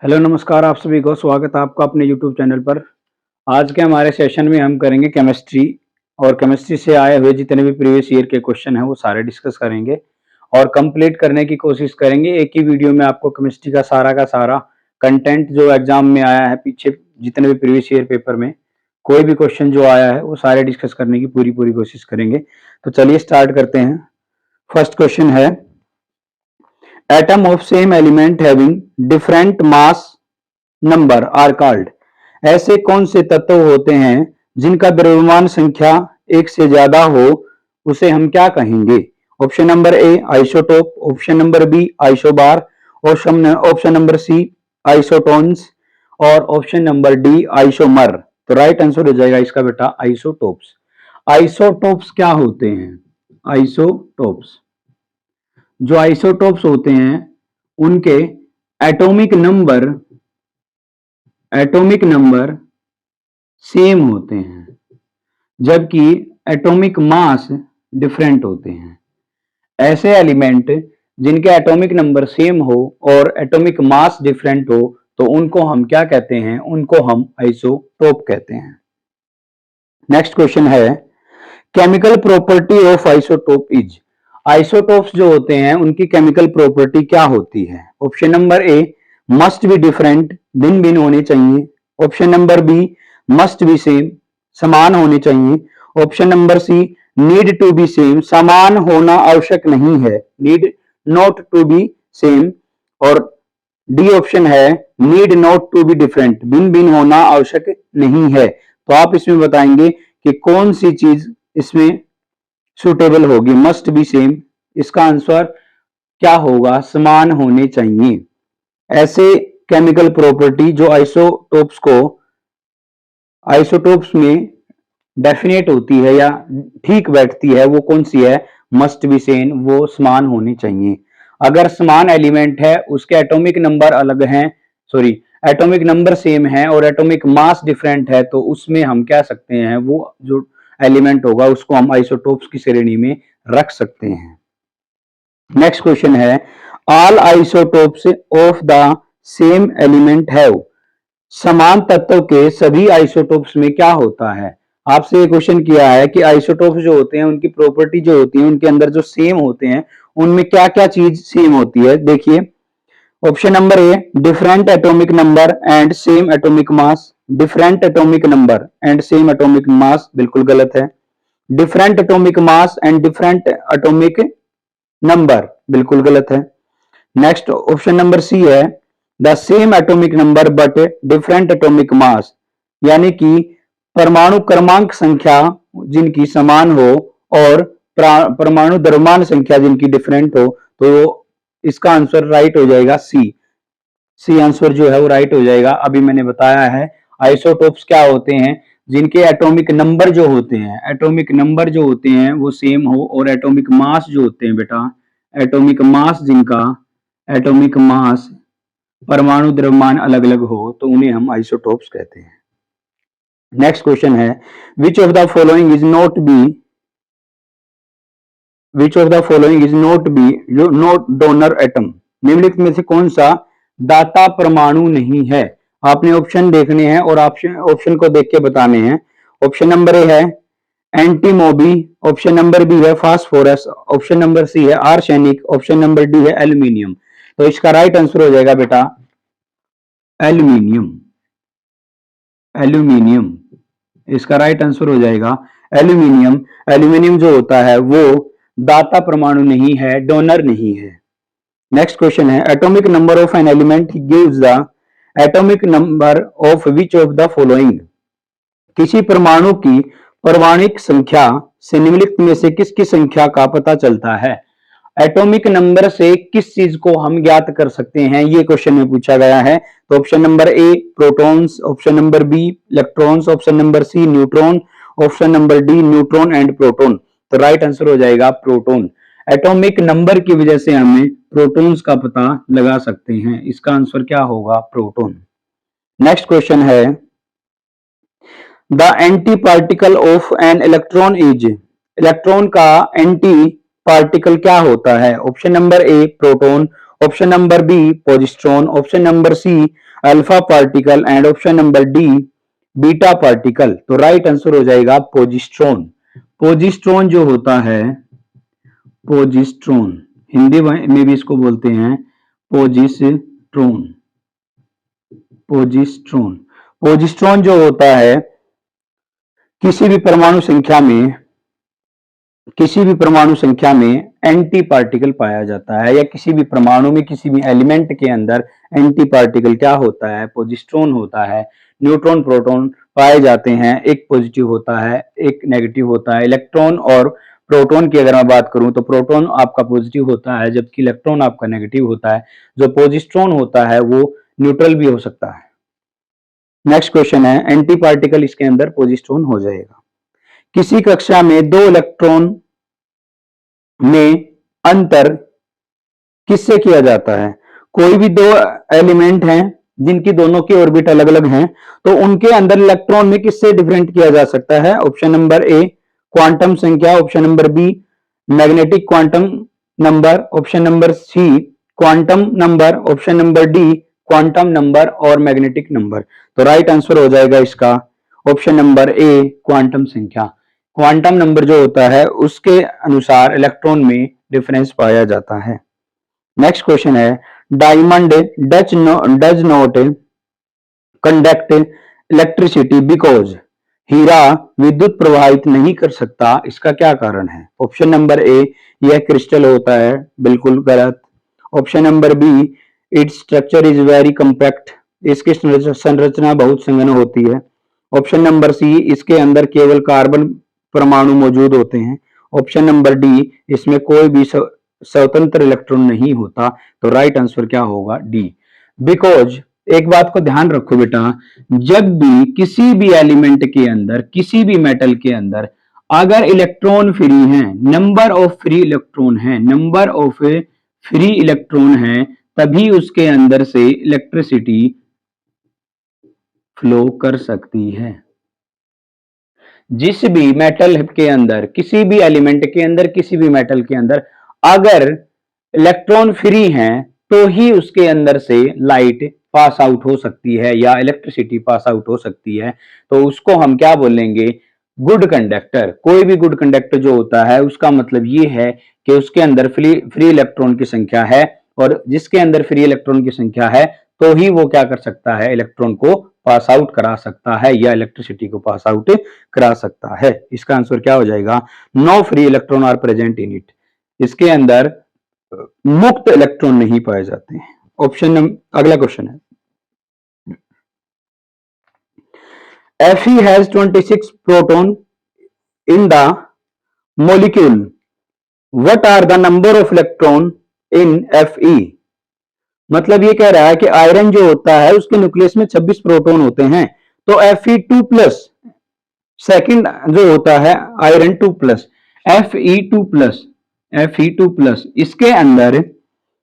Hello नमस्कार, आप सभी को स्वागत है आपका अपने यूट्यूब चैनल पर। आज के हमारे सेशन में हम करेंगे केमिस्ट्री और केमिस्ट्री से आए हुए जितने भी प्रीवियस ईयर के क्वेश्चन हैं वो सारे डिस्कस करेंगे और कंप्लीट करने की कोशिश करेंगे। एक ही वीडियो में आपको केमिस्ट्री का सारा कंटेंट जो एग्जाम में आया है पीछे जितने भी प्रीवियस ईयर पेपर में कोई भी क्वेश्चन जो आया है वो सारे डिस्कस करने की पूरी कोशिश करेंगे। तो चलिए स्टार्ट करते हैं। फर्स्ट क्वेश्चन है, atom of same element having different mass number are called. ऐसे कौन से तत्व होते हैं जिनका द्रव्यमान संख्या एक से ज्यादा हो, उसे हम क्या कहेंगे? Option number A isotope, option number B isobar, option number C isotones और ऑप्शन नंबर डी आइसोमर। तो राइट आंसर हो जाएगा इसका बेटा आइसोटोप्स। आइसोटोप्स क्या होते हैं? आइसोटोप्स, जो आइसोटोप्स होते हैं उनके एटॉमिक नंबर सेम होते हैं जबकि एटॉमिक मास डिफरेंट होते हैं। ऐसे एलिमेंट जिनके एटॉमिक नंबर सेम हो और एटॉमिक मास डिफरेंट हो तो उनको हम क्या कहते हैं? उनको हम आइसोटोप कहते हैं। नेक्स्ट क्वेश्चन है, chemical property of isotope is. Isotopes जो होते हैं उनकी केमिकल प्रॉपर्टी क्या होती है? Option number A must be different, भिन्न भिन्न होने चाहिए। Option number B must be same, समान होने चाहिए। Option number C need to be same, समान होना आवश्यक नहीं है, need not to be same. और डी ऑप्शन है need not to be different, भिन्न भिन्न होना आवश्यक नहीं है। तो आप इसमें बताएंगे कि कौन सी चीज इसमें सुटेबल होगी? मस्ट बी सेम, इसका आंसर क्या होगा? समान होने चाहिए। ऐसे केमिकल प्रॉपर्टी जो आइसोटोप्स में डेफिनेट होती है या ठीक बैठती है वो कौन सी है? मस्ट बी सेम, वो समान होनी चाहिए। अगर समान एलिमेंट है उसके एटॉमिक नंबर अलग हैं, सॉरी एटॉमिक नंबर सेम है और एटॉमिक मास डिफरेंट है तो उसमें हम कह सकते हैं वो जो एलिमेंट होगा उसको हम आइसोटोप्स की श्रेणी में रख सकते हैं। नेक्स्ट क्वेश्चन है, all isotopes of the same element have. समान तत्व के सभी आइसोटोप्स में क्या होता है? आपसे ये क्वेश्चन किया है कि आइसोटोप्स जो होते हैं उनकी प्रॉपर्टी जो होती है उनके अंदर जो सेम होते हैं उनमें क्या क्या चीज सेम होती है? देखिए, option number a different atomic number and same atomic mass. Different atomic number and same atomic mass बिल्कुल गलत है। Different atomic mass and different atomic number बिल्कुल गलत है। नेक्स्ट ऑप्शन नंबर सी है the same atomic number but different atomic mass, यानी कि परमाणु क्रमांक संख्या जिनकी समान हो और परमाणु द्रव्यमान संख्या जिनकी डिफरेंट हो, तो इसका आंसर राइट हो जाएगा सी आंसर जो है वो राइट हो जाएगा। अभी मैंने बताया है आइसोटोप्स क्या होते हैं, जिनके एटॉमिक नंबर जो होते हैं वो सेम हो और एटॉमिक मास जो होते हैं बेटा, एटॉमिक मास परमाणु द्रव्यमान अलग अलग हो तो उन्हें हम आइसोटोप्स कहते हैं। नेक्स्ट क्वेश्चन है, विच of the following is not donor atom. निम्नलिखित में से कौन सा दाता परमाणु नहीं है? आपने ऑप्शन देखने हैं और ऑप्शन को देख के बताने हैं। ऑप्शन नंबर ए है एंटीमोबी, ऑप्शन नंबर बी है फास्फोरस, ऑप्शन नंबर सी है आर्सेनिक, ऑप्शन नंबर डी है एल्यूमिनियम। तो इसका राइट आंसर हो जाएगा बेटा एल्यूमिनियम। इसका राइट आंसर हो जाएगा एल्यूमिनियम। एल्यूमिनियम जो होता है वो दाता परमाणु नहीं है, डोनर नहीं है। नेक्स्ट क्वेश्चन है, atomic number of an element gives the atomic number of which of the following. किसी परमाणु की परमाणुक संख्या से निम्नलिखित में से किसकी संख्या का पता चलता है? एटॉमिक नंबर से किस चीज को हम ज्ञात कर सकते हैं, ये क्वेश्चन में पूछा गया है। तो option number A protons, option number B electrons, option number C neutron, option number D neutron and proton. तो राइट आंसर हो जाएगा प्रोटॉन। एटॉमिक नंबर की वजह से हमें प्रोटॉन्स का पता लगा सकते हैं, इसका आंसर क्या होगा? प्रोटॉन। नेक्स्ट क्वेश्चन है, the anti particle of an electron is. Electron का एंटी पार्टिकल क्या होता है? Option number A proton, option number B positron, option number C alpha particle and option number D beta particle. तो right answer हो जाएगा पोजिस्ट्रॉन। पोजिस्ट्रॉन जो होता है, पोजिस्ट्रॉन हिंदी में भी इसको बोलते हैं पोजिस्ट्रॉन। पोजिस्ट्रॉन पोजिस्ट्रॉन जो होता है किसी भी परमाणु संख्या में एंटी पार्टिकल पाया जाता है, या किसी भी परमाणु में किसी भी एलिमेंट के अंदर एंटी पार्टिकल क्या होता है, पोजिस्ट्रॉन होता है। न्यूट्रॉन प्रोटॉन पाए जाते हैं, एक पॉजिटिव होता है एक नेगेटिव होता है। इलेक्ट्रॉन और प्रोटॉन की अगर मैं बात करूं तो प्रोटॉन आपका पॉजिटिव होता है जबकि इलेक्ट्रॉन आपका नेगेटिव होता है। जो पोजिस्ट्रॉन होता है वो न्यूट्रल भी हो सकता है। नेक्स्ट क्वेश्चन है, एंटी पार्टिकल इसके अंदर पोजिस्ट्रॉन हो जाएगा। किसी कक्षा में दो इलेक्ट्रॉन में अंतर किससे किया जाता है? कोई भी दो एलिमेंट हैं जिनकी दोनों की ऑर्बिट अलग अलग हैं, तो उनके अंदर इलेक्ट्रॉन में किससे डिफरेंट किया जा सकता है? ऑप्शन नंबर ए क्वांटम संख्या, option number B magnetic quantum number, option number C quantum number, option number D quantum number और मैग्नेटिक नंबर। तो राइट आंसर हो जाएगा इसका ऑप्शन नंबर ए क्वांटम संख्या। क्वांटम नंबर जो होता है उसके अनुसार इलेक्ट्रॉन में डिफरेंस पाया जाता है। नेक्स्ट क्वेश्चन है, diamond does not conduct electricity because. हीरा विद्युत प्रवाहित नहीं कर सकता, इसका क्या कारण है? ऑप्शन नंबर ए यह क्रिस्टल होता है, बिल्कुल गलत। Option number B it's structure is very compact, इसकी संरचना बहुत संघन होती है। ऑप्शन नंबर सी इसके अंदर केवल कार्बन परमाणु मौजूद होते हैं। ऑप्शन नंबर डी इसमें कोई भी स्वतंत्र इलेक्ट्रॉन नहीं होता। तो राइट आंसर क्या होगा? डी। बिकॉज एक बात को ध्यान रखो बेटा, जब भी किसी भी एलिमेंट के अंदर किसी भी मेटल के अंदर अगर इलेक्ट्रॉन फ्री है, नंबर ऑफ फ्री इलेक्ट्रॉन है, नंबर ऑफ फ्री इलेक्ट्रॉन है, तभी उसके अंदर से इलेक्ट्रिसिटी फ्लो कर सकती है। जिस भी मेटल के अंदर किसी भी एलिमेंट के अंदर किसी भी मेटल के अंदर अगर इलेक्ट्रॉन फ्री हैं तो ही उसके अंदर से लाइट पास आउट हो सकती है या इलेक्ट्रिसिटी पास आउट हो सकती है। तो उसको हम क्या बोलेंगे? Good conductor. कोई भी गुड कंडक्टर जो होता है उसका मतलब ये है कि उसके अंदर फ्री इलेक्ट्रॉन की संख्या है, और जिसके अंदर फ्री इलेक्ट्रॉन की संख्या है तो ही वो क्या कर सकता है? इलेक्ट्रॉन को पास आउट करा सकता है या इलेक्ट्रिसिटी को पास आउट करा सकता है। इसका आंसर क्या हो जाएगा? No free electron are present in it. इसके अंदर मुक्त इलेक्ट्रॉन नहीं पाए जाते हैं। अगला क्वेश्चन है, Fe has 26 proton in the molecule. What are the number of electron in Fe? मतलब ये कह रहा है कि आयरन जो होता है उसके न्यूक्लियस में 26 प्रोटॉन होते हैं, तो Fe2 प्लस सेकेंड जो होता है आयरन 2 प्लस Fe2 प्लस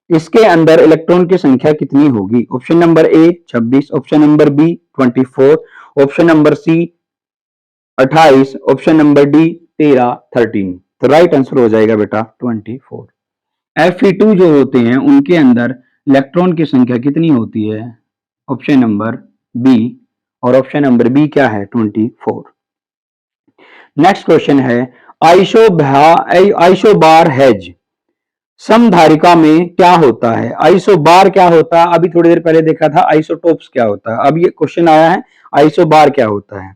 इसके अंदर इलेक्ट्रॉन की संख्या कितनी होगी? Option number A 26, option number B 24, option number C 28, option number D 13। तो राइट आंसर हो जाएगा बेटा 24। Fe2 जो होते हैं उनके अंदर इलेक्ट्रॉन की संख्या कितनी होती है? ऑप्शन नंबर बी, और ऑप्शन नंबर बी क्या है? 24। नेक्स्ट क्वेश्चन है, आइसोबार हेज समधारिका में क्या होता है? आइसोबार क्या होता है? अभी थोड़ी देर पहले देखा था आइसोटोप्स क्या होता है। अब ये क्वेश्चन आया है आइसोबार क्या होता है?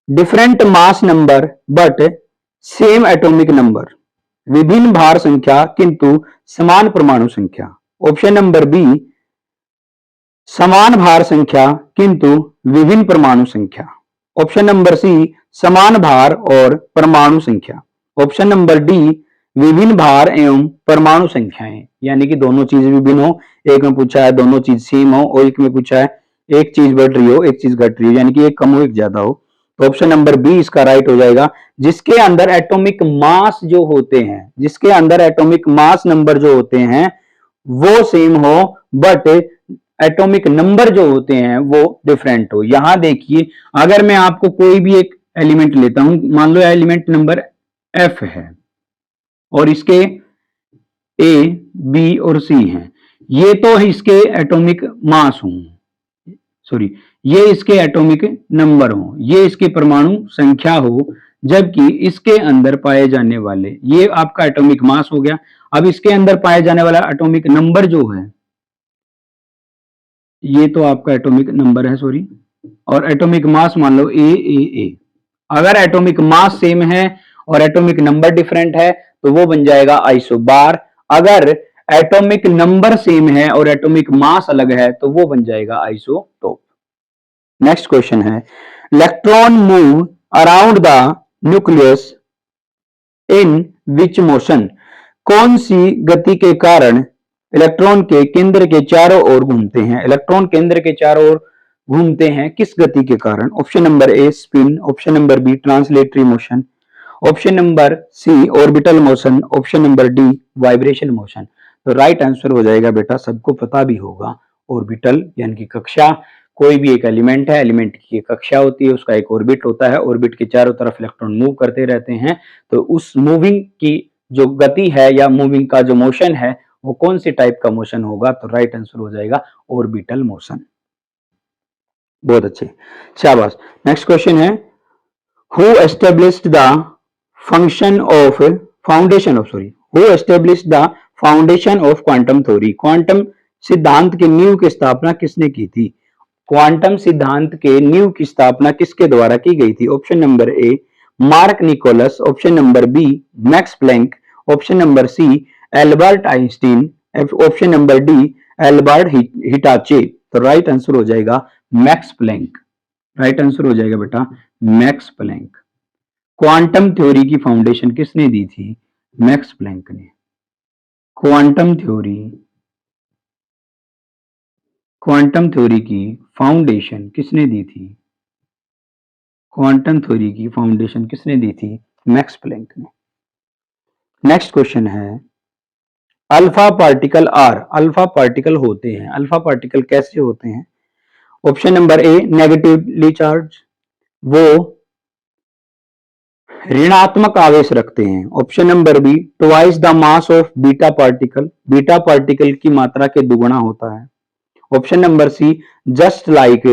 Different mass number but same atomic number, विभिन्न भार संख्या किंतु समान परमाणु संख्या। ऑप्शन नंबर बी समान भार संख्या किंतु विभिन्न परमाणु संख्या। ऑप्शन नंबर सी समान भार और परमाणु संख्या। ऑप्शन नंबर डी विभिन्न भार एवं परमाणु संख्याएं, यानी कि दोनों चीजें विभिन्न हो। एक में पूछा है दोनों चीज सेम हो, और एक में पूछा है एक चीज बढ़ रही हो एक चीज घट रही हो, यानी कि एक कम हो एक ज्यादा हो। तो ऑप्शन नंबर बी इसका राइट हो जाएगा, जिसके अंदर एटॉमिक मास जो होते हैं, जिसके अंदर एटॉमिक मास नंबर जो होते हैं वो सेम हो बट एटॉमिक नंबर जो होते हैं वो डिफरेंट हो। यहां देखिए, अगर मैं आपको कोई भी एक एलिमेंट लेता हूं, मान लो एलिमेंट नंबर एफ है और इसके ए बी और सी हैं, ये तो इसके एटॉमिक मास हों, सॉरी, ये इसके एटॉमिक नंबर हो, ये इसकी परमाणु संख्या हो, जबकि इसके अंदर पाए जाने वाले, ये आपका एटॉमिक मास हो गया। अब इसके अंदर पाए जाने वाला एटॉमिक नंबर जो है, ये तो आपका एटॉमिक नंबर है, सॉरी, और एटॉमिक मास मान लो ए। अगर एटॉमिक मास सेम है और एटॉमिक नंबर डिफरेंट है तो वो बन जाएगा आइसोबार। अगर एटॉमिक नंबर सेम है और एटॉमिक मास अलग है तो वो बन जाएगा आइसोटोप। नेक्स्ट क्वेश्चन है, electron move around the nucleus in which motion. कौन सी गति के कारण इलेक्ट्रॉन के केंद्र के चारों ओर घूमते हैं? इलेक्ट्रॉन केंद्र के चारों ओर घूमते हैं किस गति के कारण? Option number A spin, option number B translatory motion, option number C orbital motion, option number D vibration motion. तो राइट आंसर हो जाएगा बेटा, सबको पता भी होगा, ऑर्बिटल यानी कि कक्षा। कोई भी एक एलिमेंट है, एलिमेंट की एक कक्षा होती है, उसका एक ऑर्बिट होता है, ऑर्बिट के चारों तरफ इलेक्ट्रॉन मूव करते रहते हैं। तो उस मूविंग की जो गति है या मूविंग का जो मोशन है वो कौन सी टाइप का मोशन होगा? तो राइट आंसर हो जाएगा ऑर्बिटल मोशन। बहुत अच्छे, शाबाश। नेक्स्ट क्वेश्चन है, who established the function of foundation of sorry who established the foundation of quantum theory. Quantum सिद्धांत के नींव की स्थापना किसने की थी? क्वांटम सिद्धांत के नींव की स्थापना किसके द्वारा की गई थी? Option number A Mark Nicholas, option number B Max Planck, option number C Albert Einstein, option number D Albert हिटाचे। तो राइट आंसर हो जाएगा मैक्स प्लैंक। राइट आंसर हो जाएगा बेटा मैक्स प्लैंक। क्वांटम थ्योरी की फाउंडेशन किसने दी थी? मैक्स प्लैंक ने। क्वांटम थ्योरी की फाउंडेशन किसने दी थी? क्वांटम थ्योरी की फाउंडेशन किसने दी थी? मैक्स प्लैंक ने। नेक्स्ट क्वेश्चन है, alpha particle are, alpha particle होते हैं, अल्फा पार्टिकल कैसे होते हैं? Option number A negatively charge, वो ऋणात्मक आवेश रखते हैं। Option number B twice the mass of beta particle, beta particle की मात्रा के दुगुना होता है। Option number C just like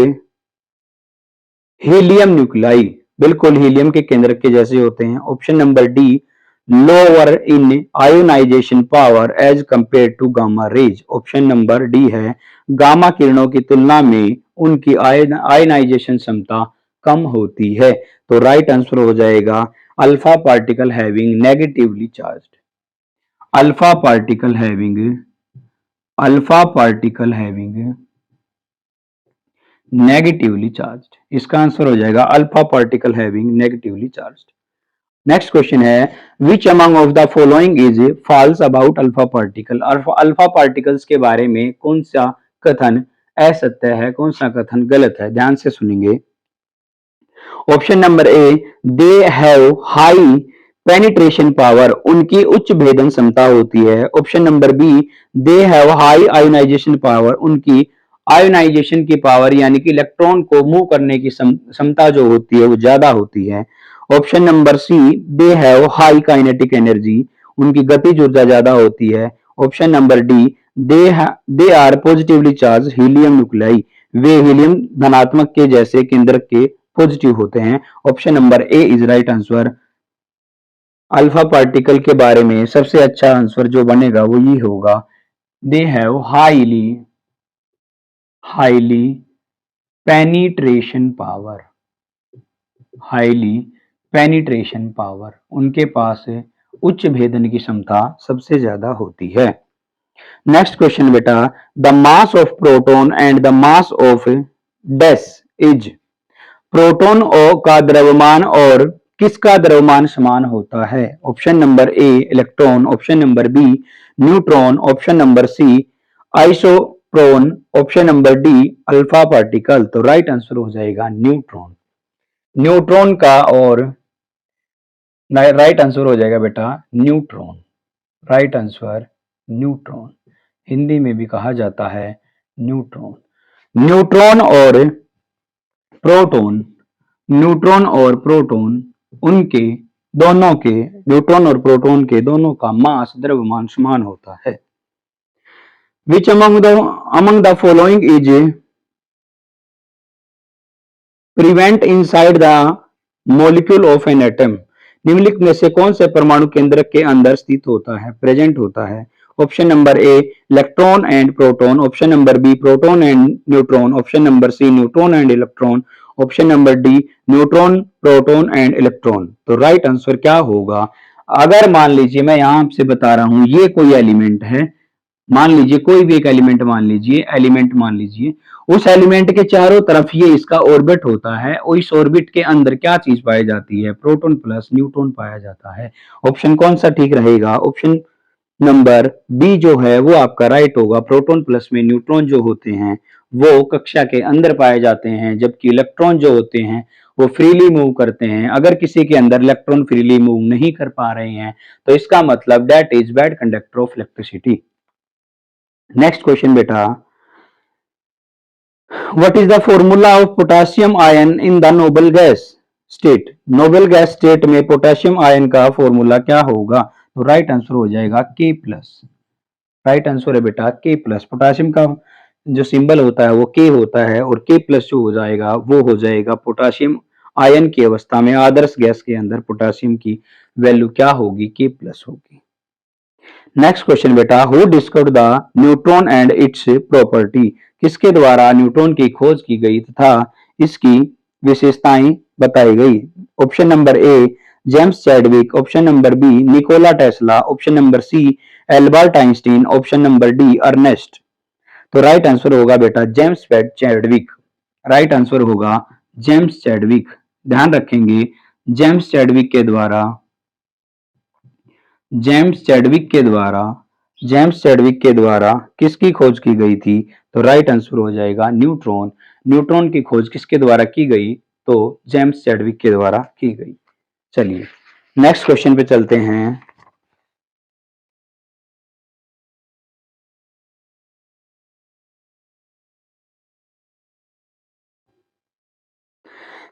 helium nuclei, बिल्कुल हीलियम के केंद्र के जैसे होते हैं। Option number D lower in ionisation power as compare to gamma rays. Option number D है गामा किरणों की तुलना में उनकी आयनाइजेशन क्षमता कम होती है। तो राइट आंसर हो जाएगा alpha particle having negatively charged. Alpha particle having negatively charged, इसका आंसर हो जाएगा alpha particle having negatively charged. Next question है, which among of the following is false about alpha particle. Alpha particles के बारे में कौन सा कथन असत्य है, कौन सा कथन गलत है? ध्यान से सुनेंगे। Option number A they have high penetration power, उनकी उच्च भेदन क्षमता होती है। Option number B they have high ionization power, उनकी आयोनाइजेशन की पावर यानी कि इलेक्ट्रॉन को मूव करने की क्षमता जो होती है वो ज्यादा होती है। Option number C they have high kinetic energy, उनकी गतिज ऊर्जा ज्यादा होती है। Option number D they are positively charge helium nuclei, वे हीलियम धनात्मक के जैसे केंद्र के पॉजिटिव होते हैं। Option number A is right answer. Alpha particle के बारे में सबसे अच्छा आंसर जो बनेगा वो ये होगा, they have highly penetration power, उनके पास उच्च भेदन की क्षमता सबसे ज्यादा होती है। नेक्स्ट क्वेश्चन बेटा, the mass of proton and the mass of dash is. Proton का द्रव्यमान और किसका द्रव्यमान समान होता है? Option number A electron, option number B neutron, option number C isoprene, option number D alpha particle. तो राइट आंसर हो जाएगा न्यूट्रॉन। न्यूट्रॉन का और राइट आंसर हो जाएगा बेटा neutron. Right answer neutron, Hindi में भी कहा जाता है न्यूट्रॉन। न्यूट्रॉन और प्रोटॉन उनके दोनों के, न्यूट्रॉन और प्रोटॉन के दोनों का मास द्रव्यमान समान होता है। Which among the following is prevent inside the molecule of an atom, निम्नलिखित में से कौन से परमाणु केंद्रक के अंदर स्थित होता है, प्रेजेंट होता है? Option number A electron and proton, option number B proton and neutron, option number C neutron and electron, option number D neutron proton and electron. तो राइट आंसर क्या होगा? अगर मान लीजिए मैं यहां आपसे बता रहा हूं ये कोई एलिमेंट है, मान लीजिए कोई भी एक एलिमेंट मान लीजिए, उस एलिमेंट के चारों तरफ ये इसका ऑर्बिट होता है और इस ऑर्बिट के अंदर क्या चीज पाई जाती है? प्रोटॉन प्लस न्यूट्रॉन पाया जाता है। ऑप्शन कौन सा ठीक रहेगा? ऑप्शन नंबर बी जो है वो आपका राइट होगा। प्रोटॉन प्लस में न्यूट्रॉन जो होते हैं वो कक्षा के अंदर पाए जाते हैं, जबकि इलेक्ट्रॉन जो होते हैं वो फ्रीली मूव करते हैं। अगर किसी के अंदर इलेक्ट्रॉन फ्रीली मूव नहीं कर पा रहे हैं तो इसका मतलब that is bad conductor of electricity. Next question बेटा, what is the formula of potassium ion in the noble gas state? Noble gas state में पोटेशियम आयन का फॉर्मूला क्या होगा? तो राइट आंसर हो जाएगा के प्लस। राइट आंसर है बेटा के प्लस। पोटेशियम का जो सिंबल होता है वो के होता है और के प्लस जो हो जाएगा वो हो जाएगा पोटेशियम आयन की अवस्था में आदर्श गैस के अंदर पोटेशियम की वैल्यू क्या होगी? के प्लस होगी। नेक्स्ट क्वेश्चन बेटा, who discovered the neutron and it's property? किसके द्वारा न्यूट्रॉन की खोज की गई तथा इसकी विशेषताएं बताई गई? Option number A James Chadwick, option number B Nikola Tesla, option number C Albert Einstein, option number D Ernest. तो राइट आंसर होगा बेटा जेम्स चैडविक। राइट आंसर होगा जेम्स चैडविक। ध्यान रखेंगे जेम्स चैडविक के द्वारा जेम्स चैडविक के द्वारा किसकी खोज की गई थी? तो राइट आंसर हो जाएगा न्यूट्रॉन। न्यूट्रॉन की खोज किसके द्वारा की गई? तो जेम्स चैडविक के द्वारा की गई। चलिए नेक्स्ट क्वेश्चन पे चलते हैं।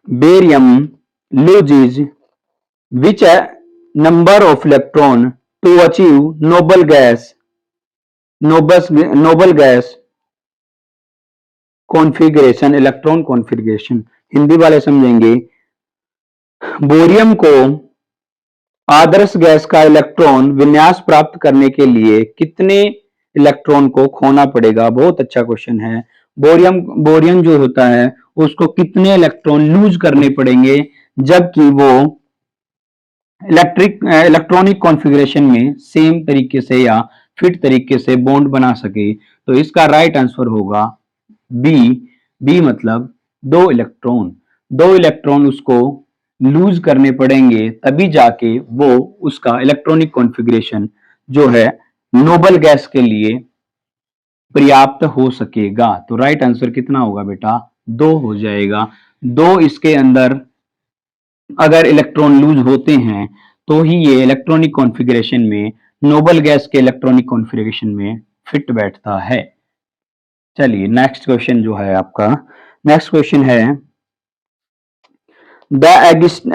Barium loses which number of electron to achieve noble gas configuration, electron configuration. Hindi वाले समझेंगे, बोरियम को आदर्श गैस का इलेक्ट्रॉन विन्यास प्राप्त करने के लिए कितने इलेक्ट्रॉन को खोना पड़ेगा? बहुत अच्छा क्वेश्चन है। बोरियम जो होता है उसको कितने इलेक्ट्रॉन लूज करने पड़ेंगे जबकि वो इलेक्ट्रॉनिक कॉन्फ़िगरेशन में सेम तरीके से या फिट तरीके से बॉन्ड बना सके? तो इसका राइट आंसर होगा बी मतलब दो इलेक्ट्रॉन उसको लूज करने पड़ेंगे तभी जाके वो उसका इलेक्ट्रॉनिक कॉन्फ़िगरेशन जो है नोबल गैस के लिए पर्याप्त हो सकेगा। तो राइट आंसर कितना होगा बेटा? 2 हो जाएगा। 2 इसके अंदर अगर इलेक्ट्रॉन लूज होते हैं तो ही ये इलेक्ट्रॉनिक कॉन्फ़िगरेशन में नोबल गैस के इलेक्ट्रॉनिक कॉन्फ़िगरेशन में फिट बैठता है। चलिए नेक्स्ट क्वेश्चन जो है आपका, नेक्स्ट क्वेश्चन है the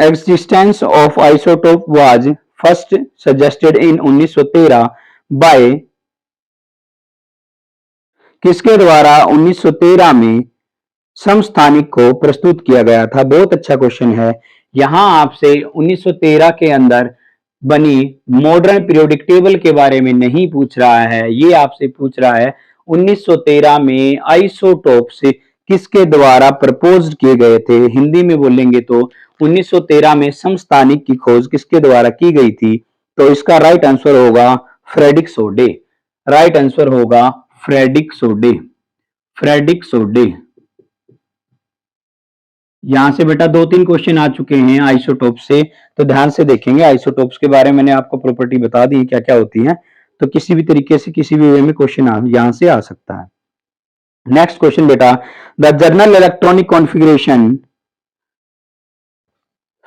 existence of isotope was first suggested in 1913 by किसके द्वारा 1913 में समस्थानिक को प्रस्तुत किया गया था? बहुत अच्छा क्वेश्चन है। यहां आपसे 1913 के अंदर बनी मॉडर्न पीरियोडिक टेबल के बारे में नहीं पूछ रहा है, ये आपसे पूछ रहा है 1913 में आइसोटोप्स किसके द्वारा प्रपोज किए गए थे? हिंदी में बोलेंगे तो 1913 में समस्थानिक की खोज किसके द्वारा की गई थी? तो इसका राइट आंसर होगा फ्रेडरिक सोडे। राइट आंसर होगा फ्रेडरिक सोडे। यहां से बेटा 2-3 क्वेश्चन आ चुके हैं आइसोटोप से, तो ध्यान से देखेंगे। आइसोटोप्स के बारे में मैंने आपको प्रॉपर्टी बता दी क्या क्या होती है, तो किसी भी तरीके से किसी भी वे में क्वेश्चन यहां से आ सकता है। नेक्स्ट क्वेश्चन बेटा, the general electronic configuration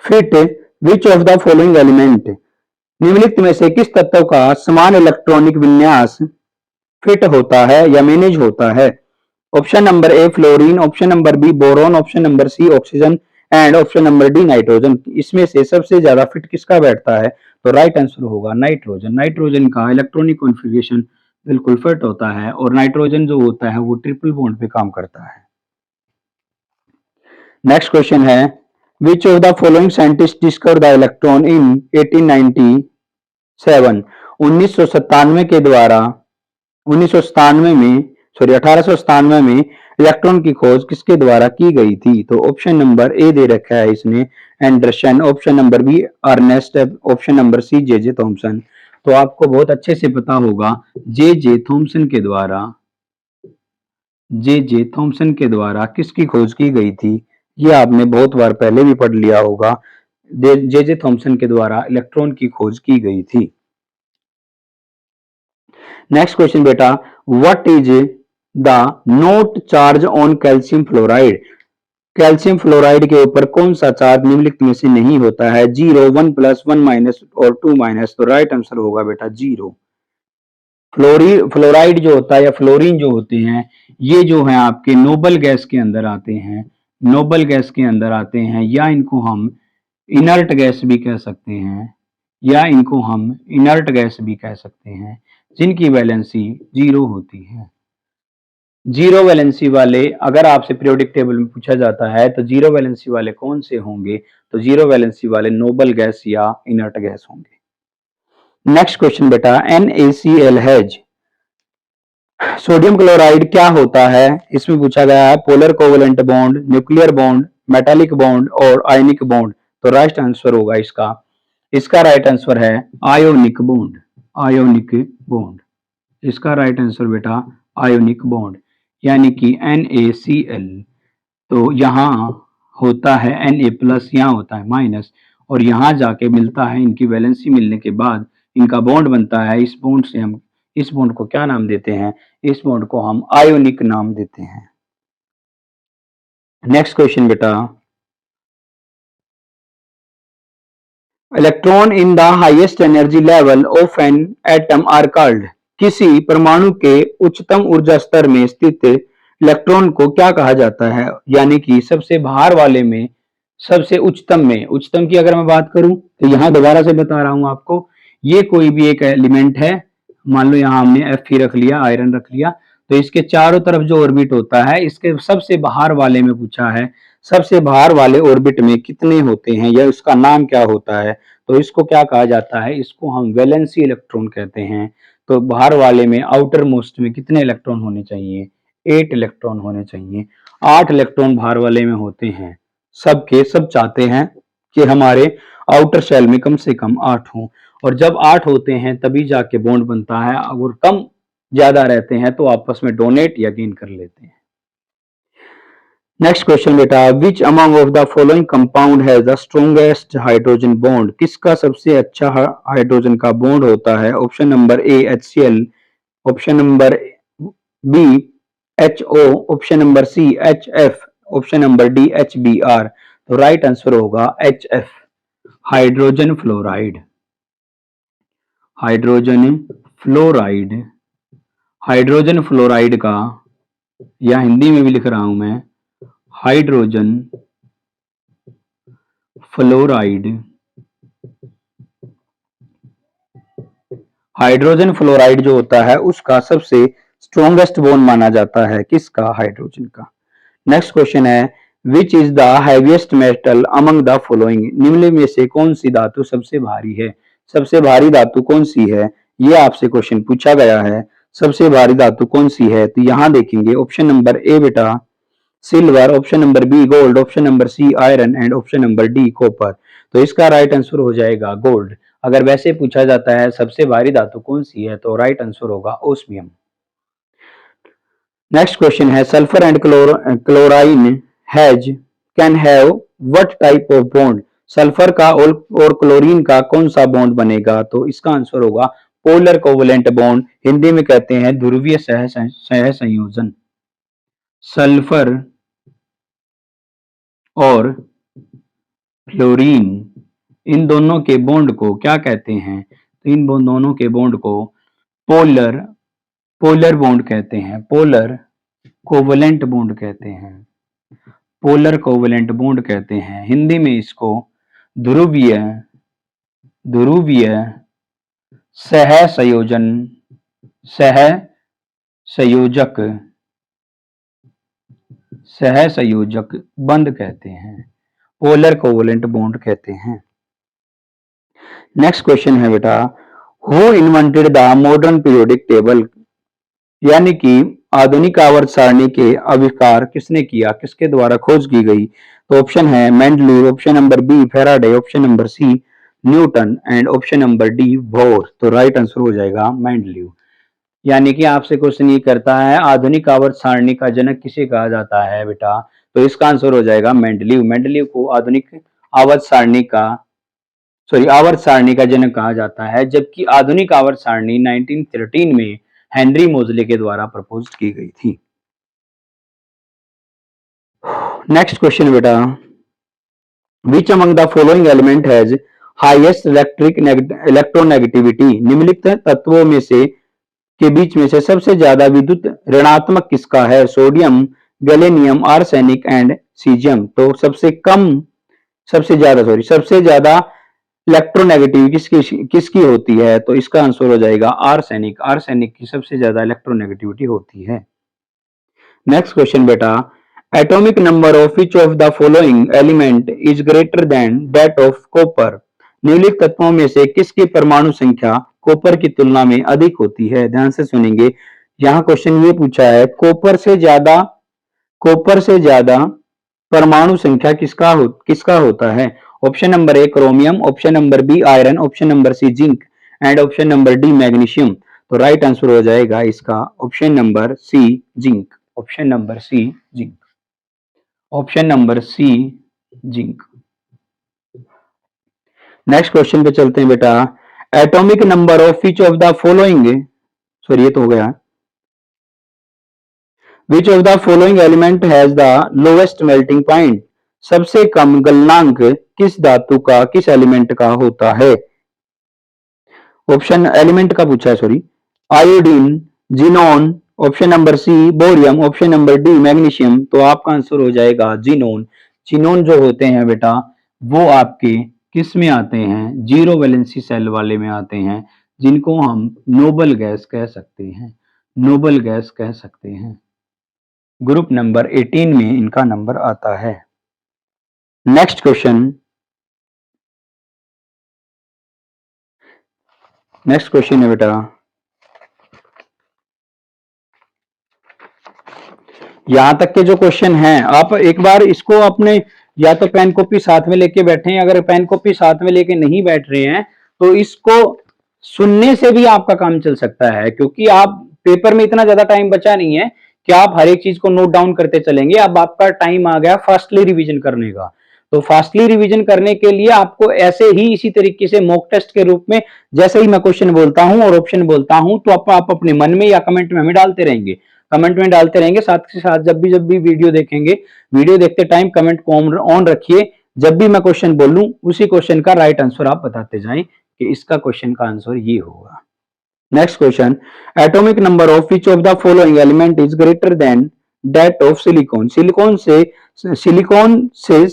fit which of the following element? निम्नलिखित में से किस तत्व का समान इलेक्ट्रॉनिक विन्यास फिट होता है या मैनेज होता है? Option number A fluorine, option number B boron, option number C oxygen and option number D nitrogen. इसमें से सबसे ज्यादा फिट किसका बैठता है? तो राइट आंसर होगा नाइट्रोजन। नाइट्रोजन का इलेक्ट्रॉनिक कॉन्फ़िगरेशन बिल्कुल फिट होता है और नाइट्रोजन जो होता है वो ट्रिपल बॉन्ड पे काम करता है। नेक्स्ट क्वेश्चन है विच of the following scientist discover the electron in 1897। 1997 के द्वारा 1997 में 1897 में इलेक्ट्रॉन की खोज किसके द्वारा की गई थी? तो ऑप्शन नंबर ए दे रखा है इसने Anderson, option number B Ernest, option number C J J Thomson. तो आपको बहुत अच्छे से पता होगा जे जे थॉमसन के द्वारा किसकी खोज की गई थी? ये आपने बहुत बार पहले भी पढ़ लिया होगा। जे जे थॉमसन के द्वारा इलेक्ट्रॉन की खोज की गई थी। नेक्स्ट क्वेश्चन बेटा, what is the note charge on calcium fluoride? Calcium fluoride के ऊपर कौन सा चार्ज निम्नलिखित में से नहीं होता है? 0, 1 प्लस, 1 माइनस और 2 माइनस। तो राइट आंसर होगा बेटा 0। फ्लोराइड जो होता है या फ्लोरीन जो होते हैं, ये जो है आपके नोबल गैस के अंदर आते हैं, या इनको हम इनर्ट गैस भी कह सकते हैं, जिनकी वैलेंसी 0 होती है। जीरो वैलेंसी वाले अगर आपसे पीरियोडिक टेबल में पूछा जाता है तो जीरो वैलेंसी वाले कौन से होंगे? तो जीरो वैलेंसी वाले नोबल गैस या इनर्ट गैस होंगे। नेक्स्ट क्वेश्चन बेटा, NaCl हैज, सोडियम क्लोराइड क्या होता है? इसमें पूछा गया है polar covalent bond, nuclear bond, metallic bond और आयनिक बॉन्ड। तो राइट आंसर होगा इसका राइट आंसर है आयोनिक बॉन्ड। इसका राइट आंसर बेटा आयोनिक बॉन्ड, यानी कि NaCl। तो यहाँ होता है Na प्लस, यहाँ होता है माइनस, और यहाँ जाके मिलता है, इनकी वैलेंसी मिलने के बाद इनका बॉन्ड बनता है। इस बॉन्ड को क्या नाम देते हैं? इस बॉन्ड को हम आयोनिक नाम देते हैं। नेक्स्ट क्वेश्चन बेटा, electron in the highest energy level of an atom are called. किसी परमाणु के उच्चतम ऊर्जा स्तर में स्थित इलेक्ट्रॉन को क्या कहा जाता है? यानी कि सबसे बाहर वाले में, सबसे उच्चतम की अगर मैं बात करूं तो यहां दोबारा से बता रहा हूं आपको, ये कोई भी एक एलिमेंट है, मान लो यहां हमने Fe रख लिया, आयरन रख लिया, तो इसके चारों तरफ जो ऑर्बिट होता है, इसके सबसे बाहर वाले में पूछा है, सबसे बाहर वाले ऑर्बिट में कितने होते हैं या इसका नाम क्या होता है? तो इसको क्या कहा जाता है? इसको हम वैलेंसी इलेक्ट्रॉन कहते हैं। तो बाहर वाले में, आउटर मोस्ट में कितने इलेक्ट्रॉन होने चाहिए? 8 इलेक्ट्रॉन होने चाहिए। 8 इलेक्ट्रॉन बाहर वाले में होते हैं। सब चाहते हैं कि हमारे आउटर शेल में कम से कम 8 हों, और जब 8 होते हैं तभी जाके बॉन्ड बनता है। अगर कम ज्यादा रहते हैं तो आपस में डोनेट या गेन कर लेते हैं। नेक्स्ट क्वेश्चन बेटा, which among of the following compound has the strongest hydrogen bond? किसका सबसे अच्छा हाइड्रोजन का बॉन्ड होता है? Option number A HCl, option number B HO, option number C HF, option number D HBr। तो right answer होगा HF, hydrogen fluoride. Hydrogen fluoride का, या हिंदी में भी लिख रहा हूं मैं, हाइड्रोजन फ्लोराइड जो होता है उसका सबसे स्ट्रॉन्गेस्ट बॉन्ड माना जाता है किसका? हाइड्रोजन का। नेक्स्ट क्वेश्चन है which is the heaviest metal among the following? निम्न में से कौन सी धातु सबसे भारी है? सबसे भारी धातु कौन सी है? ये आपसे क्वेश्चन पूछा गया है, सबसे भारी धातु कौन सी है? तो यहां देखेंगे, ऑप्शन नंबर ए बेटा silver, option number B gold, option number C iron and option number D copper. तो इसका राइट आंसर हो जाएगा गोल्ड। अगर वैसे पूछा जाता है सबसे भारी धातु कौन सी है तो राइट आंसर होगा ओस्मियम। नेक्स्ट क्वेश्चन है sulphur and chlorine has can have what type of bond? Sulphur का और क्लोरीन का कौन सा बॉन्ड बनेगा? तो इसका आंसर होगा पोलर कोवेलेंट बॉन्ड, हिंदी में कहते हैं ध्रुवीय सह संयोजन। सल्फर और फ्लोरीन, इन दोनों के बॉन्ड को क्या कहते हैं? तो इन दोनों के बॉन्ड को पोलर बॉन्ड कहते हैं, पोलर कोवेलेंट बॉन्ड कहते हैं। हिंदी में इसको ध्रुवीय सह संयोजक सहसंयोजक बंध कहते हैं, पोलर कोवलेंट बॉन्ड कहते हैं। नेक्स्ट क्वेश्चन है बेटा, who invented the modern periodic table, यानी कि आधुनिक आवर्त सारणी के आविष्कार किसने किया, किसके द्वारा खोज की गई? तो ऑप्शन है Mendeleev, option number B Faraday, option number C Newton and option number D Bohr. तो राइट आंसर हो जाएगा मेंडलीव। यानी कि आपसे क्वेश्चन ये करता है आधुनिक आवर्त सारणी का जनक किसे कहा जाता है बेटा, तो इसका आंसर हो जाएगा मेंडलीव। मेंडलीव को आधुनिक आवर्त सारणी का आवर्त सारणी का जनक कहा जाता है, जबकि आधुनिक आवर्त सारणी 1913 में हेनरी मोजले के द्वारा प्रपोज की गई थी। नेक्स्ट क्वेश्चन बेटा, which among the following element has highest electronegativity, निम्नलिखित तत्वों में से के बीच में से सबसे ज्यादा विद्युत ऋणात्मक किसका है? Sodium, gallium, arsenic and caesium. तो सबसे ज्यादा इलेक्ट्रोनेगेटिव किसकी होती है? तो इसका आंसर हो जाएगा आर्सेनिक। आर्सेनिक की सबसे ज्यादा इलेक्ट्रोनेगेटिविटी होती है। नेक्स्ट क्वेश्चन बेटा, atomic number of which of the following element is greater then that of copper, निम्नलिखित तत्वों में से किसकी परमाणु संख्या कॉपर की तुलना में अधिक होती है? ध्यान से सुनेंगे, यहाँ क्वेश्चन ये पूछा है कॉपर से ज्यादा परमाणु संख्या किसका होता है? Option number A chromium, option number B iron, option number C zinc and option number D magnesium. तो राइट आंसर हो जाएगा इसका option number C zinc. Option number C zinc. Option number C zinc. Next question पे चलते हैं बेटा, atomic number of which of the following, ये तो हो गया, which of the following element has the lowest melting point, सबसे कम गलनांक किस धातु का, किस एलिमेंट का होता है? ऑप्शन एलिमेंट का पूछा है, iodine, xenon, option number C barium, option number D magnesium. तो आपका आंसर हो जाएगा जिनोन। जिनोन जो होते हैं बेटा वो आपके किस में आते हैं? जीरो वैलेंसी सेल वाले में आते हैं, जिनको हम नोबल गैस कह सकते हैं। नोबल गैस कह सकते हैं। ग्रुप नंबर 18 में इनका नंबर आता है। नेक्स्ट क्वेश्चन है बेटा, यहां तक के जो क्वेश्चन हैं आप एक बार इसको अपने या तो पेन कॉपी साथ में लेके बैठे, अगर पेन कॉपी साथ में लेके नहीं बैठ रहे हैं तो इसको सुनने से भी आपका काम चल सकता है, क्योंकि आप पेपर में इतना ज्यादा टाइम बचा नहीं है कि आप हर एक चीज को नोट डाउन करते चलेंगे। अब आपका टाइम आ गया फास्टली रिवीजन करने का। तो फास्टली रिवीजन करने के लिए आपको ऐसे ही इसी तरीके से मॉक टेस्ट के रूप में जैसे ही मैं क्वेश्चन बोलता हूं और ऑप्शन बोलता हूं तो आप अपने मन में या कमेंट में हमें डालते रहेंगे। कमेंट में डालते रहेंगे, साथ के साथ जब भी वीडियो देखेंगे, वीडियो देखते टाइम कमेंट को ऑन रखिए। जब भी मैं क्वेश्चन बोलूं उसी क्वेश्चन का राइट आंसर आप बताते जाएं कि इसका क्वेश्चन का आंसर ये होगा। Next question, atomic number of which of the following element is greater then that of silicon, silicon से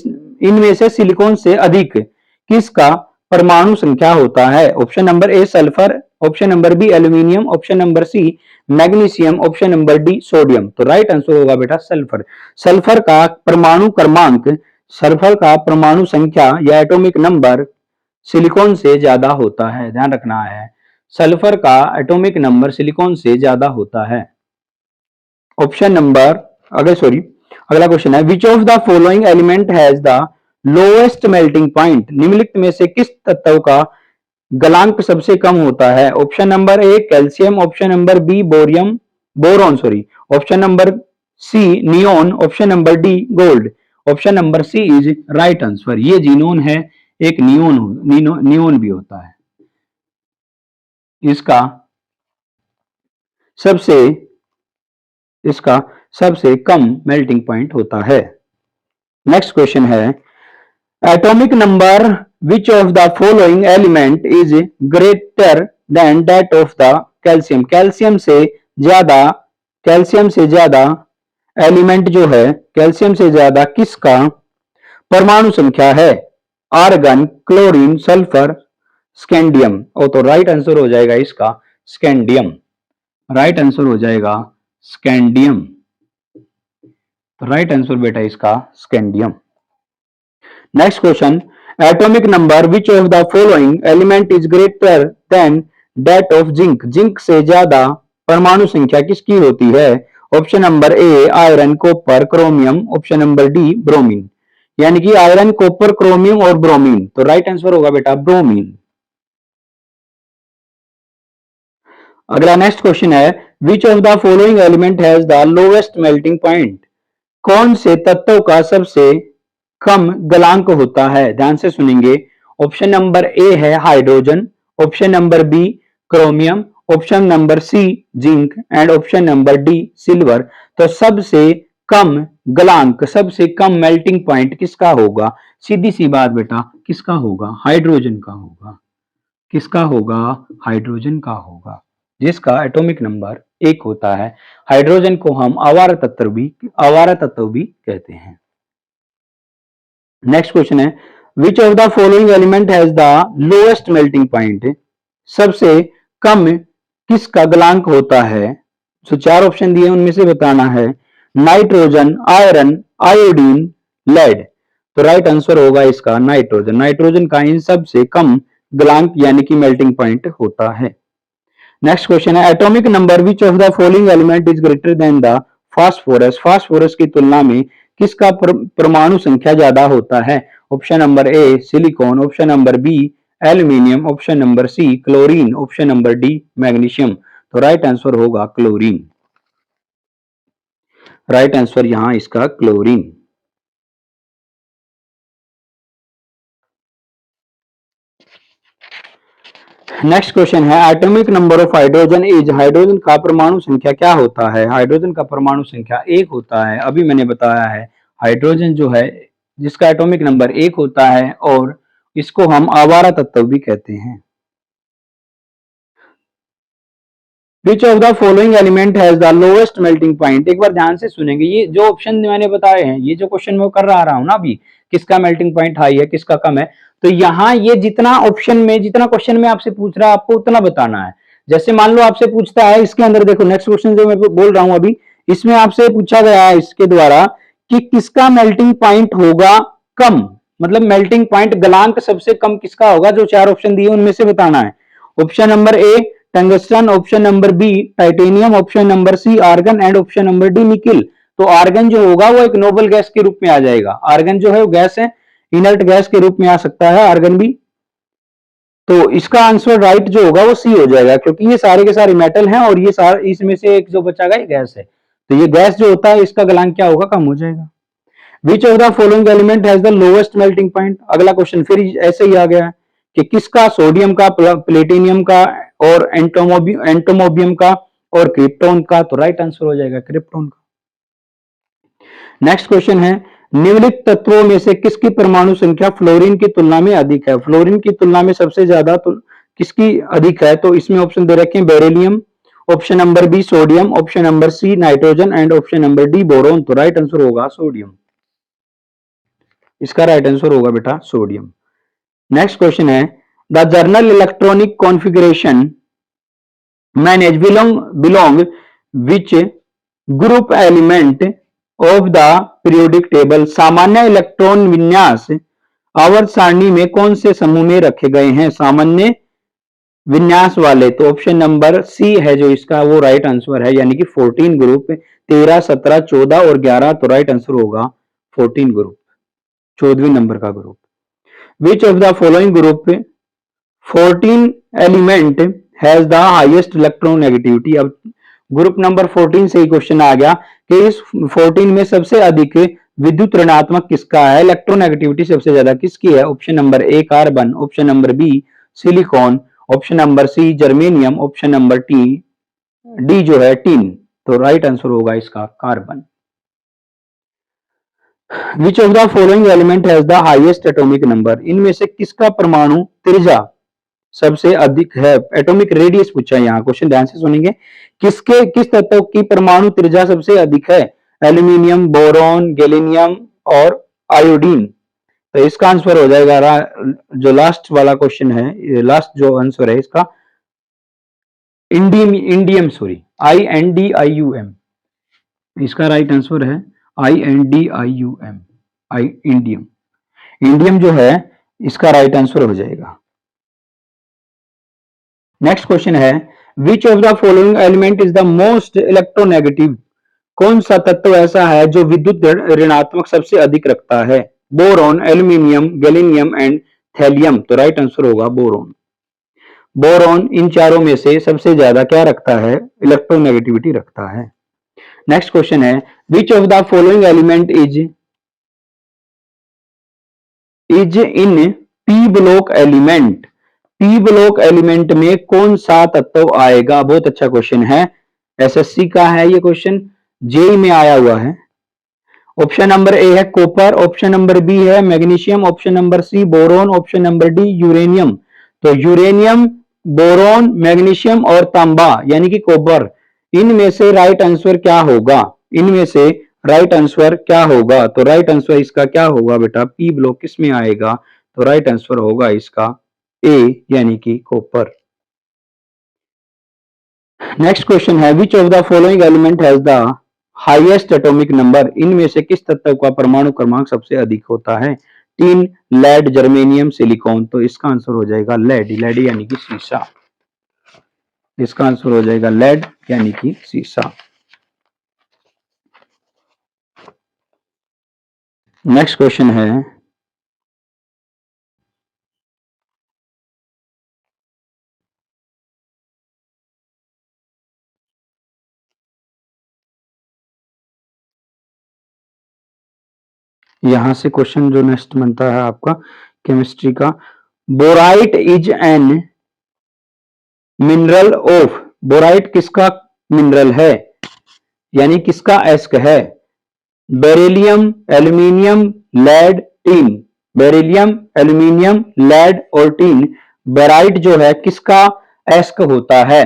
इनमें से सिलिकॉन से अधिक किसका परमाणु संख्या होता है? Option number A sulphur, option number B aluminium, option number C magnesium, option number D sodium. तो राइट आंसर होगा बेटा सल्फर। सल्फर का परमाणु क्रमांक, सल्फर का परमाणु संख्या या एटॉमिक नंबर सिलिकॉन से ज्यादा होता है। ध्यान रखना है, सल्फर का एटॉमिक नंबर सिलिकॉन से ज्यादा होता है। ऑप्शन नंबर अगला क्वेश्चन है, विच of the following element has the lowest melting point, निम्नलिखित में से किस तत्व का गलांक सबसे कम होता है? Option number A calcium, option number B boron, option number C neon, option number D gold. Option number C is right answer. ये जीनोन है, एक नियोन भी होता है। इसका सबसे कम मेल्टिंग पॉइंट होता है। नेक्स्ट क्वेश्चन है, atomic number which of the following element is greater then that of the calcium, calcium से ज्यादा एलिमेंट जो है कैल्शियम से ज्यादा किसका परमाणु संख्या है? Argon, chlorine, sulphur, scandium. तो राइट आंसर हो जाएगा इसका स्कैंडियम। राइट आंसर हो जाएगा स्कैंडियम। तो राइट आंसर बेटा इसका scandium. Next question, atomic number which of the following element is greater then that of zinc, zinc से ज्यादा परमाणु संख्या किसकी होती है? ऑप्शन नंबर ए iron, copper, chromium, option number D bromine. यानी कि आयरन, कॉपर, क्रोमियम और ब्रोमीन, तो राइट आंसर होगा बेटा ब्रोमीन। अगला नेक्स्ट क्वेश्चन है, विच of the following element has the lowest melting point, कौन से तत्व का सबसे कम गलांक होता है? ध्यान से सुनेंगे। ऑप्शन नंबर ए है hydrogen, option number B chromium, option number C zinc and option number D silver. तो सबसे कम गलांक, सबसे कम मेल्टिंग पॉइंट किसका होगा? सीधी सी बात बेटा, किसका होगा? हाइड्रोजन का होगा। किसका होगा? हाइड्रोजन का होगा, जिसका एटॉमिक नंबर 1 होता है। हाइड्रोजन को हम आवारा तत्व भी कहते हैं। नेक्स्ट क्वेश्चन है, विच of the following element has the lowest melting point, सबसे कम किसका गलांक होता है? तो 4 ऑप्शन दिए, उनमें से बताना है। Nitrogen, iron, iodine, lead. तो राइट आंसर होगा इसका नाइट्रोजन। नाइट्रोजन का इन सबसे कम गलांक यानी कि मेल्टिंग पॉइंट होता है। नेक्स्ट क्वेश्चन है, atomic number which of the following element is greater than the phosphorus, phosphorus की तुलना में किसका परमाणु संख्या ज्यादा होता है? Option number A silicon, option number B aluminium, option number C chlorine, option number D magnesium. तो राइट आंसर होगा क्लोरीन। राइट आंसर यहां इसका क्लोरीन। नेक्स्ट क्वेश्चन है, atomic number of hydrogen is, hydrogen का परमाणु संख्या क्या होता है? हाइड्रोजन का परमाणु संख्या 1 होता है। अभी मैंने बताया है, हाइड्रोजन जो है जिसका एटॉमिक नंबर 1 होता है और इसको हम आवारा तत्व भी कहते हैं। विच of the following element has the lowest melting point, एक बार ध्यान से सुनेंगे। ये जो ऑप्शन मैंने बताए हैं, ये जो क्वेश्चन मैं कर रहा हूं ना अभी, किसका मेल्टिंग पॉइंट हाई है, किसका कम है, तो यहाँ ये जितना ऑप्शन में, जितना क्वेश्चन में आपसे पूछ रहा है, आपको उतना बताना है। जैसे मान लो आपसे पूछता है इसके अंदर, देखो नेक्स्ट क्वेश्चन जो मैं बोल रहा हूं अभी, इसमें आपसे पूछा गया है इसके द्वारा कि किसका मेल्टिंग पॉइंट होगा कम, मतलब मेल्टिंग पॉइंट गलांक सबसे कम किसका होगा? जो 4 ऑप्शन दिए उनमें से बताना है। Option number A tungsten, option number B titanium, option number C argon and option number D nickel. तो आर्गन जो होगा वो एक नोबल गैस के रूप में आ जाएगा। आर्गन जो है वो गैस है, इनर्ट गैस के रूप में आ सकता है आर्गन भी। तो इसका आंसर राइट जो होगा वो सी हो जाएगा, क्योंकि ये सारे के सारे मेटल हैं और ये सारे, इसमें से एक जो बचागा ये गैस है। तो ये गैस जो होता है इसका गलांक क्या होगा? कम हो जाएगा। विच of the following element has the lowest melting point, अगला क्वेश्चन फिर ऐसे ही आ गया है कि किसका, सोडियम का, प्लेटिनियम का और एंटोमोबियम का और क्रिप्टोन का। तो राइट आंसर हो जाएगा क्रिप्टोन का। नेक्स्ट क्वेश्चन है, निम्नलिखित तत्वों में से किसकी परमाणु संख्या फ्लोरीन की तुलना में अधिक है? फ्लोरीन की तुलना में सबसे ज्यादा तो किसकी अधिक है? तो इसमें ऑप्शन दे रखे हैं beryllium, option number B sodium, option number C nitrogen and option number D boron. तो राइट आंसर होगा सोडियम। इसका राइट आंसर होगा बेटा सोडियम। नेक्स्ट क्वेश्चन है, the general electronic configuration manage belong which group element of the periodic table, सामान्य electron विन्यास आवर्त सारणी में कौन से समूह में रखे गए हैं? सामान्य विन्यास वाले, तो ऑप्शन नंबर सी है जो इसका वो राइट आंसर है, यानी कि 14 ग्रुप, 13, 17, 14 और 11। तो राइट आंसर होगा 14 ग्रुप, 14वें नंबर का group. Which of the following group 14 element has the highest electronegativity. अब ग्रुप नंबर 14 से ही क्वेश्चन आ गया कि इस 14 में सबसे अधिक विद्युत ऋणात्मक किसका है, इलेक्ट्रोनेगेटिविटी सबसे ज्यादा किसकी है? Option number A carbon, option number B silicon, option number C germanium, option number D जो है टिन। तो राइट आंसर होगा इसका carbon. Which of the following element has the highest atomic number, इनमें से किसका परमाणु त्रिज्या सबसे अधिक है? एटॉमिक रेडियस पूछा है यहाँ, क्वेश्चन ध्यान से सुनेंगे। किस तत्व की परमाणु त्रिज्या सबसे अधिक है? एल्यूमिनियम, बोरॉन, गैलियम और आयोडीन। तो इसका आंसर हो जाएगा जो लास्ट वाला क्वेश्चन है, लास्ट जो आंसर है इसका इंडियम, सॉरी INDIUM, इसका राइट आंसर है INDIUM, इंडियम। इंडियम जो है इसका राइट आंसर हो जाएगा। नेक्स्ट क्वेश्चन है विच of the following element is the most electronegative, कौन सा तत्व ऐसा है जो विद्युत ऋणात्मक सबसे अधिक रखता है? Boron, aluminium, gallium and thallium. तो राइट आंसर होगा बोरॉन। बोरॉन इन चारों में से सबसे ज्यादा क्या रखता है? इलेक्ट्रोनेगेटिविटी रखता है। नेक्स्ट क्वेश्चन है विच of the following element is in P block element, P block element में कौन सा तत्व आएगा? बहुत अच्छा क्वेश्चन है, एसएससी का है ये क्वेश्चन, जेई में आया हुआ है। ऑप्शन नंबर ए है कॉपर, ऑप्शन नंबर बी है magnesium, option number C boron, option number D uranium. तो यूरेनियम, बोरोन, मैग्नीशियम और तांबा यानी कि कॉपर, इनमें से राइट आंसर क्या होगा? इनमें से राइट आंसर क्या होगा? तो राइट आंसर इसका क्या होगा बेटा? पी ब्लॉक किस में आएगा? तो राइट आंसर होगा इसका ए यानी कि कॉपर। नेक्स्ट क्वेश्चन है विच of the following element has the highest atomic number, इनमें से किस तत्व का परमाणु क्रमांक सबसे अधिक होता है? Tin, lead, germanium, silicon. तो इसका आंसर हो जाएगा लेड, लेड यानी कि सीसा। इसका आंसर हो जाएगा लेड यानी कि सीसा। नेक्स्ट क्वेश्चन है यहां से क्वेश्चन जो नेक्स्ट बनता है आपका केमिस्ट्री का, bauxite is an mineral of, bauxite किसका मिनरल है यानी किसका एस्क है? Beryllium, aluminium, lead, tin. Beryllium, aluminium, lead और टीन, बोराइट जो है किसका एस्क होता है?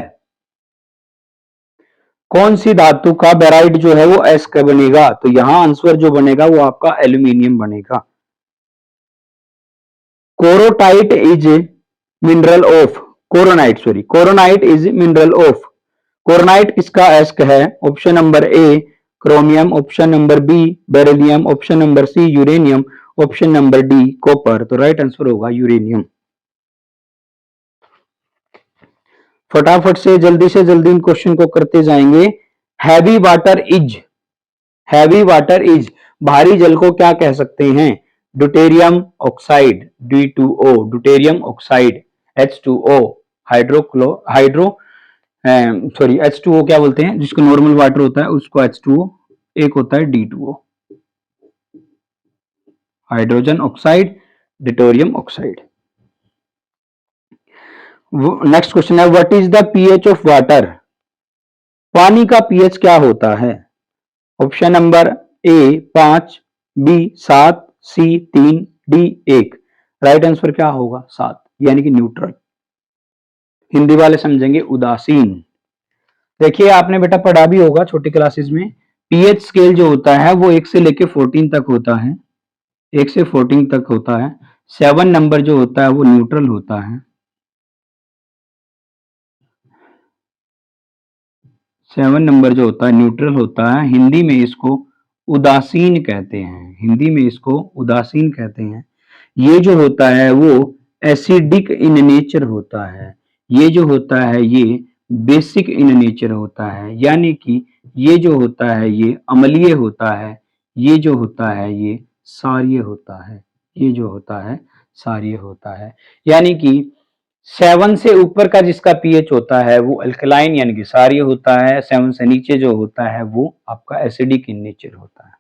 कौन सी धातु का बेराइट जो है वो एस्क बनेगा? तो यहां आंसर जो बनेगा वो आपका एल्यूमिनियम बनेगा। Carnotite is mineral of, carnotite sorry, carnotite is mineral of, carnotite किसका एस्क है? Option number A chromium, option number B beryllium, option number C uranium, option number D copper. तो राइट आंसर होगा यूरेनियम। फटाफट से जल्दी इन क्वेश्चन को करते जाएंगे। Heavy water is, heavy water is, भारी जल को क्या कह सकते हैं? Deuterium oxide, D2O, deuterium oxide, H2O, hydro sorry H2O क्या बोलते हैं जिसको नॉर्मल वाटर होता है उसको H2O, एक होता है D2O, hydrogen oxide, deuterium oxide. Next question है what is the pH of water, पानी का पीएच क्या होता है? Option number A 5, B 7, C 3, D 1। Right answer क्या होगा? 7 यानी कि न्यूट्रल। हिंदी वाले समझेंगे उदासीन। देखिए आपने बेटा पढ़ा भी होगा छोटी क्लासेस में, पीएच स्केल जो होता है वो 1 से लेके 14 तक होता है, 1 से 14 तक होता है। 7 नंबर जो होता है वो न्यूट्रल होता है। 7 नंबर जो होता है न्यूट्रल होता है। हिंदी में इसको उदासीन कहते हैं, हिंदी में इसको उदासीन कहते हैं। ये जो होता है वो एसिडिक इन नेचर होता है, ये जो होता है ये बेसिक इन नेचर होता है, यानी कि ये जो होता है ये अम्लीय होता है, ये जो होता है ये क्षारीय होता है, ये जो होता है क्षारीय होता है। यानी कि 7 से ऊपर का जिसका पीएच होता है वो अल्कलाइन यानी कि क्षारीय होता है, 7 से नीचे जो होता है वो आपका एसिडिक इन नेचर होता है।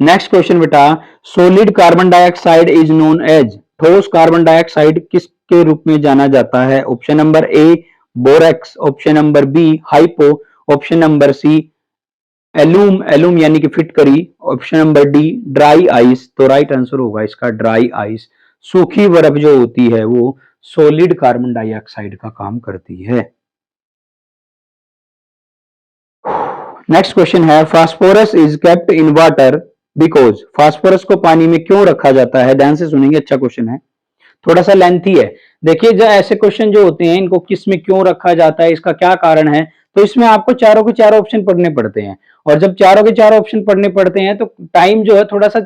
नेक्स्ट क्वेश्चन बेटा, solid carbon dioxide is known as, ठोस कार्बन डाइऑक्साइड किसके रूप में जाना जाता है? Option number A borax, option number B hypo, option number C alum, alum यानी कि फिटकरी, option number D dry ice. तो राइट आंसर होगा इसका ड्राई आइस। सूखी बर्फ जो होती है वो सॉलिड कार्बन डाइऑक्साइड का काम करती है। नेक्स्ट क्वेश्चन है phosphorus is kept in water because, phosphorus को पानी में क्यों रखा जाता है? ध्यान से सुनेंगे, अच्छा क्वेश्चन है, थोड़ा सा लेंथी है। देखिए जो ऐसे क्वेश्चन जो होते हैं इनको किस में क्यों रखा जाता है, इसका क्या कारण है, तो इसमें आपको चारों के चारों ऑप्शन पढ़ने पड़ते हैं, और जब चारों के चारों ऑप्शन पढ़ने पड़ते हैं तो टाइम जो है थोड़ा सा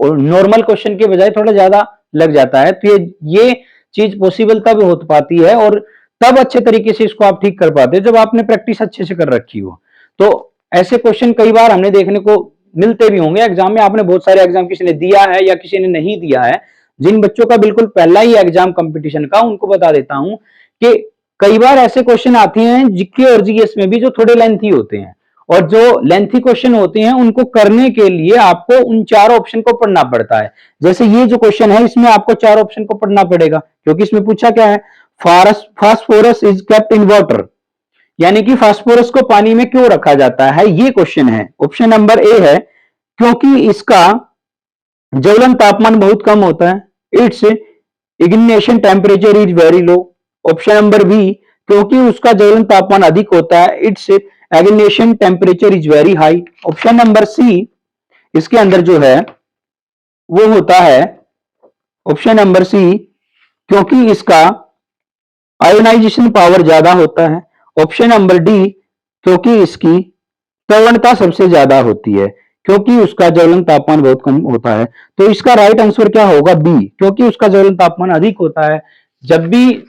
नॉर्मल क्वेश्चन के बजाय थोड़ा ज्यादा लग जाता है। तो ये चीज पॉसिबल तब हो पाती है और तब अच्छे तरीके से इसको आप ठीक कर पाते हो जब आपने प्रैक्टिस अच्छे से कर रखी हो। तो ऐसे क्वेश्चन कई बार हमने देखने को मिलते भी होंगे एग्जाम में। आपने बहुत सारे एग्जाम किसी ने दिया है या किसी ने नहीं दिया है। जिन बच्चों का बिल्कुल पहला ही एग्जाम कंपटीशन का, उनको बता देता हूं कि कई बार ऐसे क्वेश्चन आते हैं जीके और जीएस में भी जो थोड़े लेंथी होते हैं, और जो लेंथी क्वेश्चन होते हैं उनको करने के लिए आपको उन चार ऑप्शन को पढ़ना पड़ता है। जैसे ये जो क्वेश्चन है इसमें आपको चार ऑप्शन को पढ़ना पड़ेगा, क्योंकि इसमें पूछा क्या है, phosphorus is kept in water, यानी कि फास्फोरस को पानी में क्यों रखा जाता है, ये क्वेश्चन है। ऑप्शन नंबर ए है क्योंकि इसका ज्वलन तापमान बहुत कम होता है, it's ignition temperature is very low. Option number B क्योंकि उसका ज्वलन तापमान अधिक होता है, it's ignition temperature is very high. Option number C इसके अंदर जो है वो होता है ऑप्शन नंबर सी क्योंकि इसका आयोनाइजेशन पावर ज्यादा होता है। ऑप्शन नंबर डी क्योंकि इसकी प्रवणता सबसे ज्यादा होती है, क्योंकि उसका ज्वलन तापमान बहुत कम होता है। तो इसका राइट आंसर क्या होगा, बी, क्योंकि उसका ज्वलन तापमान अधिक होता है। जब भी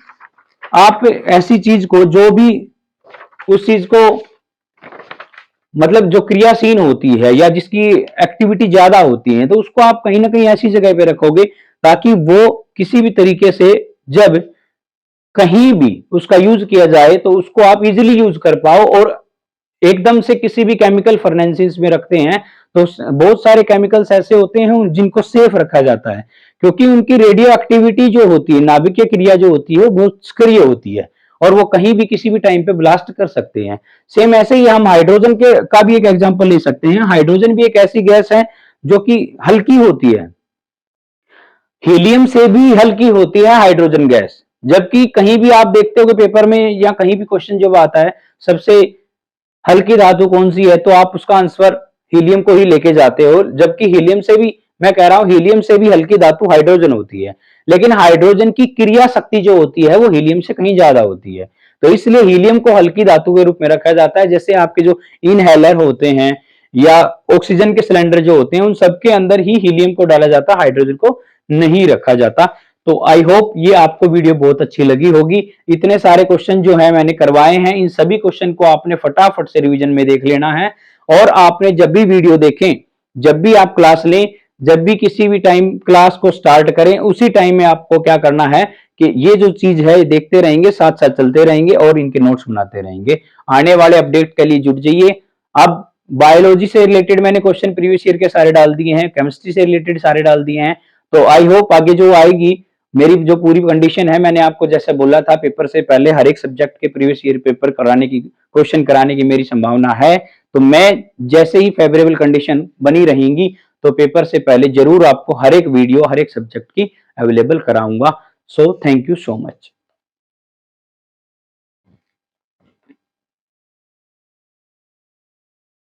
आप ऐसी चीज को, जो भी उस चीज को मतलब जो क्रियाशील होती है या जिसकी एक्टिविटी ज्यादा होती है, तो उसको आप कहीं ना कहीं ऐसी जगह पे रखोगे ताकि वो किसी भी तरीके से जब कहीं भी उसका यूज किया जाए तो उसको आप इजीली यूज कर पाओ। और एकदम से किसी भी केमिकल फर्नेंसिस में रखते हैं तो बहुत सारे केमिकल्स ऐसे होते हैं जिनको सेफ रखा जाता है, क्योंकि उनकी रेडियो एक्टिविटी जो होती है, नाभिकीय क्रिया जो होती है, वो बहुत सक्रिय होती है और वो कहीं भी किसी भी टाइम पे ब्लास्ट कर सकते हैं। सेम ऐसे ही हम हाइड्रोजन के का भी एक एग्जांपल ले सकते हैं। हाइड्रोजन भी एक ऐसी गैस है जो कि हल्की होती है, हीलियम से भी हल्की होती है हाइड्रोजन गैस। जबकि कहीं भी आप देखते हो पेपर में या कहीं भी क्वेश्चन जब आता है सबसे हल्की धातु कौन सी है, तो आप उसका आंसर हीलियम को ही लेके जाते हो। जबकि हीलियम से भी, मैं कह रहा हूं हीलियम से भी हल्की धातु हाइड्रोजन होती है, लेकिन हाइड्रोजन की क्रिया शक्ति जो होती है वो हीलियम से कहीं ज्यादा होती है। तो इसलिए हीलियम को हल्की धातु के रूप में रखा जाता है। जैसे आपके जो इनहेलर होते हैं या ऑक्सीजन के सिलेंडर जो होते हैं, उन सबके अंदर ही हीलियम को डाला जाता है, हाइड्रोजन को नहीं रखा जाता। तो आई होप ये आपको वीडियो बहुत अच्छी लगी होगी। इतने सारे क्वेश्चन जो है मैंने करवाए हैं, इन सभी क्वेश्चन को आपने फटाफट से रिवीजन में देख लेना है। और आपने जब भी वीडियो देखें, जब भी आप क्लास लें, जब भी किसी भी टाइम क्लास को स्टार्ट करें, उसी टाइम में आपको क्या करना है कि ये जो चीज है देखते रहेंगे, साथ साथ चलते रहेंगे और इनके नोट्स बनाते रहेंगे। आने वाले अपडेट के लिए जुट जाइए। अब बायोलॉजी से रिलेटेड मैंने क्वेश्चन प्रीवियस ईयर के सारे डाल दिए हैं, केमिस्ट्री से रिलेटेड सारे डाल दिए हैं। तो आई होप आगे जो आएगी, मेरी जो पूरी कंडीशन है, मैंने आपको जैसे बोला था पेपर से पहले हर एक सब्जेक्ट के प्रीवियस ईयर पेपर कराने की, क्वेश्चन कराने की मेरी संभावना है। तो मैं जैसे ही फेवरेबल कंडीशन बनी रहेंगी तो पेपर से पहले जरूर आपको हर एक वीडियो हर एक सब्जेक्ट की अवेलेबल कराऊंगा। So thank you so much.